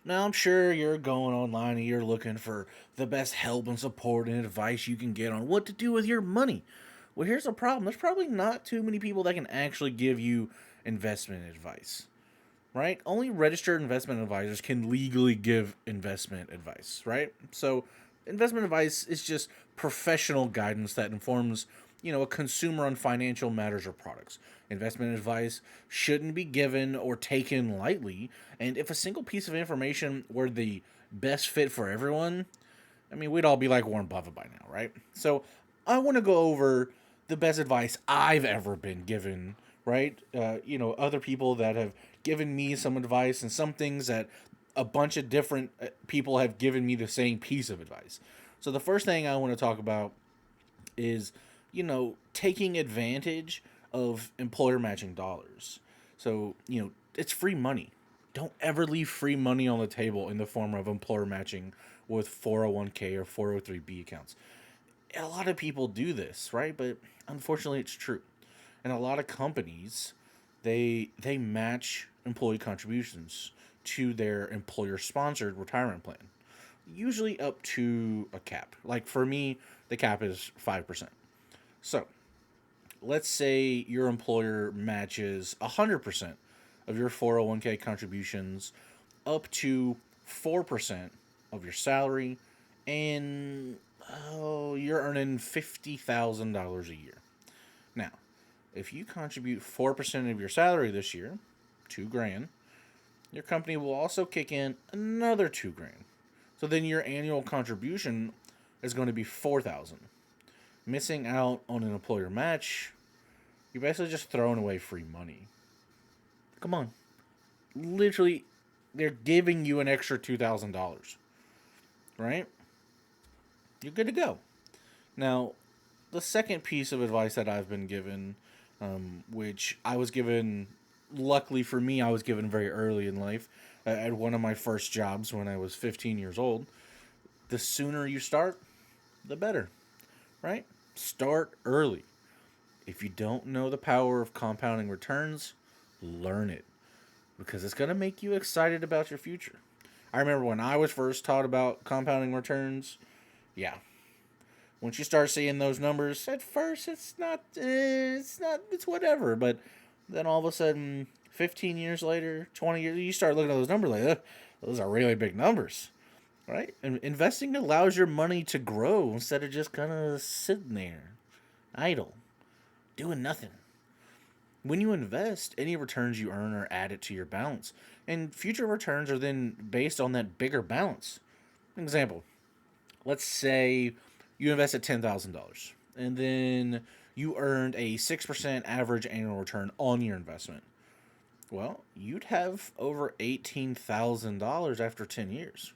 Now, I'm sure you're going online and you're looking for the best help and support and advice you can get on what to do with your money. Well, here's the problem: there's probably not too many people that can actually give you investment advice, right? Only registered investment advisors can legally give investment advice, right? So, investment advice is just professional guidance that informs, a consumer on financial matters or products. Investment advice shouldn't be given or taken lightly, and if a single piece of information were the best fit for everyone, I mean, we'd all be like Warren Buffett by now, right? So, I want to go over the best advice I've ever been given, right? Other people that have given me some advice and some things that a bunch of different people have given me the same piece of advice. So, the first thing I want to talk about is, taking advantage of employer matching dollars. So, it's free money. Don't ever leave free money on the table in the form of employer matching with 401k or 403b accounts. A lot of people do this, right? But unfortunately, it's true. And a lot of companies, they match employee contributions to their employer sponsored retirement plan, usually up to a cap. Like for me, the cap is 5%. So let's say your employer matches 100% of your 401k contributions up to 4% of your salary, and you're earning $50,000 a year. Now, if you contribute 4% of your salary this year, 2 grand, your company will also kick in another 2 grand. So then your annual contribution is going to be 4,000. Missing out on an employer match, you're basically just throwing away free money. Come on. Literally, they're giving you an extra $2,000, right? You're good to go. Now, the second piece of advice that I've been given, which I was given, luckily for me, I was given very early in life at one of my first jobs when I was 15 years old. The sooner you start, the better, right? Start early. If you don't know the power of compounding returns, learn it because it's going to make you excited about your future. I remember when I was first taught about compounding returns, yeah. Once you start seeing those numbers, at first it's whatever, but then all of a sudden 15 years later, 20 years, you start looking at those numbers like, those are really big numbers, right? And investing allows your money to grow instead of just kind of sitting there idle, doing nothing. When you invest, any returns you earn are added to your balance, and future returns are then based on that bigger balance. An example, let's say you invested $10,000 and then you earned a 6% average annual return on your investment. Well, you'd have over $18,000 after 10 years.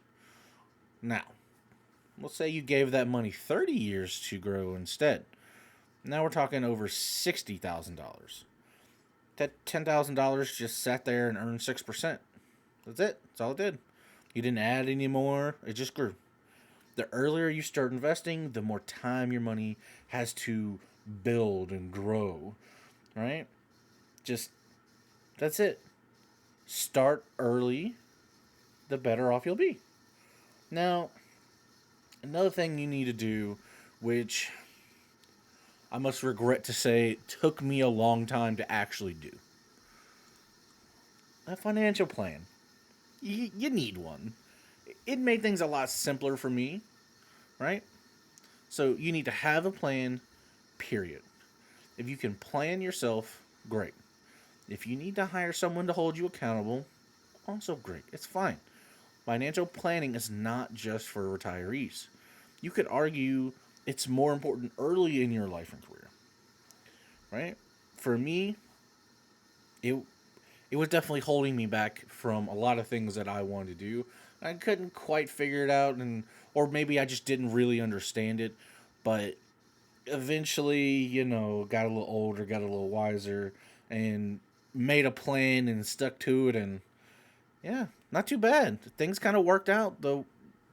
Now, let's say you gave that money 30 years to grow instead. Now we're talking over $60,000. That $10,000 just sat there and earned 6%. That's it. That's all it did. You didn't add any more. It just grew. The earlier you start investing, the more time your money has to build and grow, right? Just that's it. Start early, the better off you'll be. Now, another thing you need to do, which I must regret to say took me a long time to actually do, a financial plan. You need one. It made things a lot simpler for me, right? So you need to have a plan, period. If you can plan yourself, great. If you need to hire someone to hold you accountable, also great. It's fine. Financial planning is not just for retirees. You could argue it's more important early in your life and career, right? For me, it it was definitely holding me back from a lot of things that I wanted to do. I couldn't quite figure it out, and or maybe I just didn't really understand it. But eventually, got a little older, got a little wiser, and made a plan and stuck to it. And yeah, not too bad. Things kind of worked out the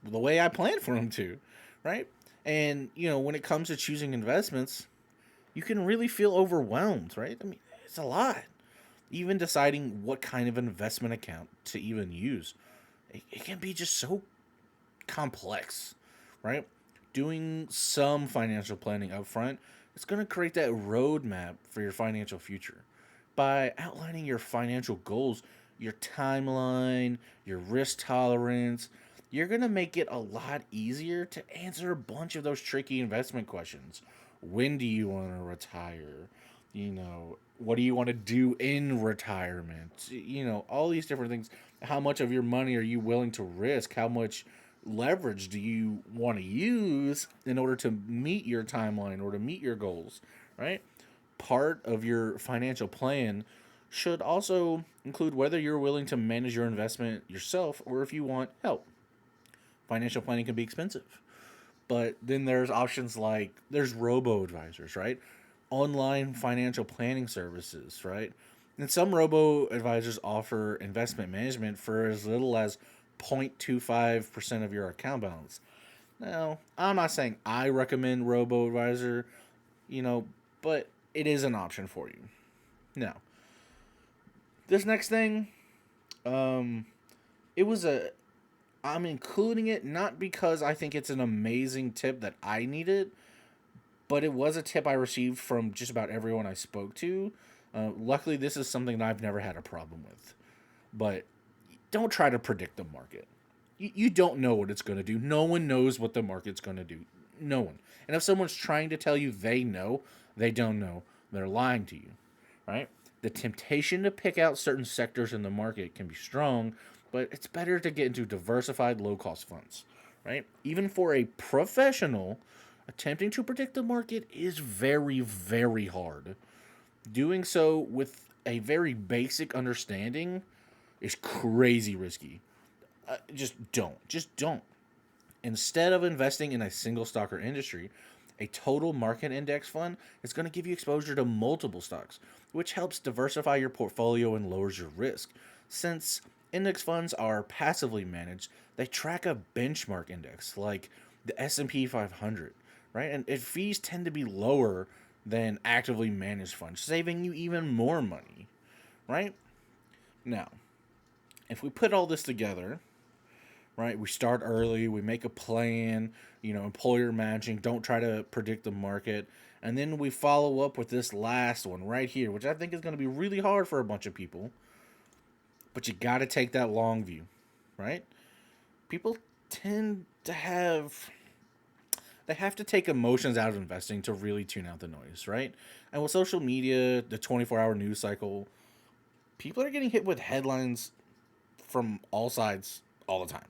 way I planned for them to, right? And when it comes to choosing investments, you can really feel overwhelmed, right? I mean, it's a lot. Even deciding what kind of investment account to even use, it can be just so complex, right? Doing some financial planning up front, it's going to create that roadmap for your financial future. By outlining your financial goals, your timeline, your risk tolerance, you're going to make it a lot easier to answer a bunch of those tricky investment questions. When do you want to retire? What do you want to do in retirement? All these different things. How much of your money are you willing to risk? How much leverage do you want to use in order to meet your timeline or to meet your goals, right? Part of your financial plan should also include whether you're willing to manage your investment yourself or if you want help. Financial planning can be expensive, but then there's options like there's robo advisors, right? Online financial planning services, right? And some robo advisors offer investment management for as little as 0.25% of your account balance. Now, I'm not saying I recommend robo advisor, you know, but it is an option for you. Now, this next thing, um, it was a. I'm including it not because I think it's an amazing tip that I needed, but it was a tip I received from just about everyone I spoke to. Luckily, this is something that I've never had a problem with. But don't try to predict the market. You don't know what it's going to do. No one knows what the market's going to do. No one. And if someone's trying to tell you they know, they don't know. They're lying to you, right? The temptation to pick out certain sectors in the market can be strong, but it's better to get into diversified low-cost funds, right? Even for a professional, attempting to predict the market is very, very hard. Doing so with a very basic understanding is crazy risky. Just don't. Just don't. Instead of investing in a single stock or industry, a total market index fund is going to give you exposure to multiple stocks, which helps diversify your portfolio and lowers your risk. Since index funds are passively managed, they track a benchmark index like the S&P 500, right? And fees tend to be lower than actively managed funds, saving you even more money, right? Now, if we put all this together, right, we start early, we make a plan, employer matching, don't try to predict the market, and then we follow up with this last one right here, which I think is going to be really hard for a bunch of people, but you got to take that long view, right? People tend to they have to take emotions out of investing to really tune out the noise, right? And with social media, the 24-hour news cycle, people are getting hit with headlines from all sides all the time.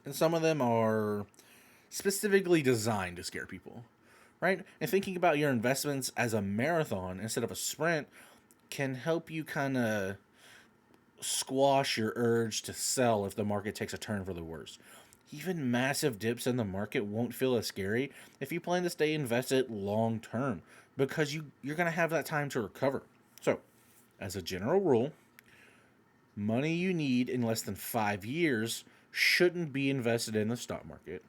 And some of them are specifically designed to scare people, right? And thinking about your investments as a marathon instead of a sprint can help you kind of squash your urge to sell if the market takes a turn for the worse. Even massive dips in the market won't feel as scary if you plan to stay invested long term because you're going to have that time to recover. So, as a general rule, money you need in less than 5 years shouldn't be invested in the stock market.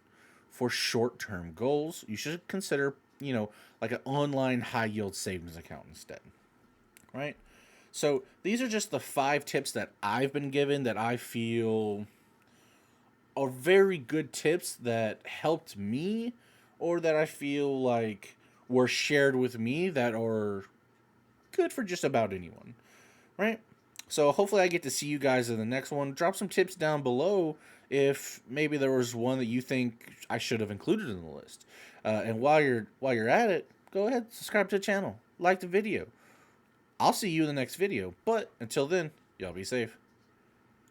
For short-term goals, you should consider, like an online high-yield savings account instead, right? So these are just the 5 tips that I've been given that I feel are very good tips that helped me or that I feel like were shared with me that are good for just about anyone, right? So hopefully I get to see you guys in the next one. Drop some tips down below if maybe there was one that you think I should have included in the list. And while you're at it, go ahead, subscribe to the channel, like the video. I'll see you in the next video. But until then, y'all be safe.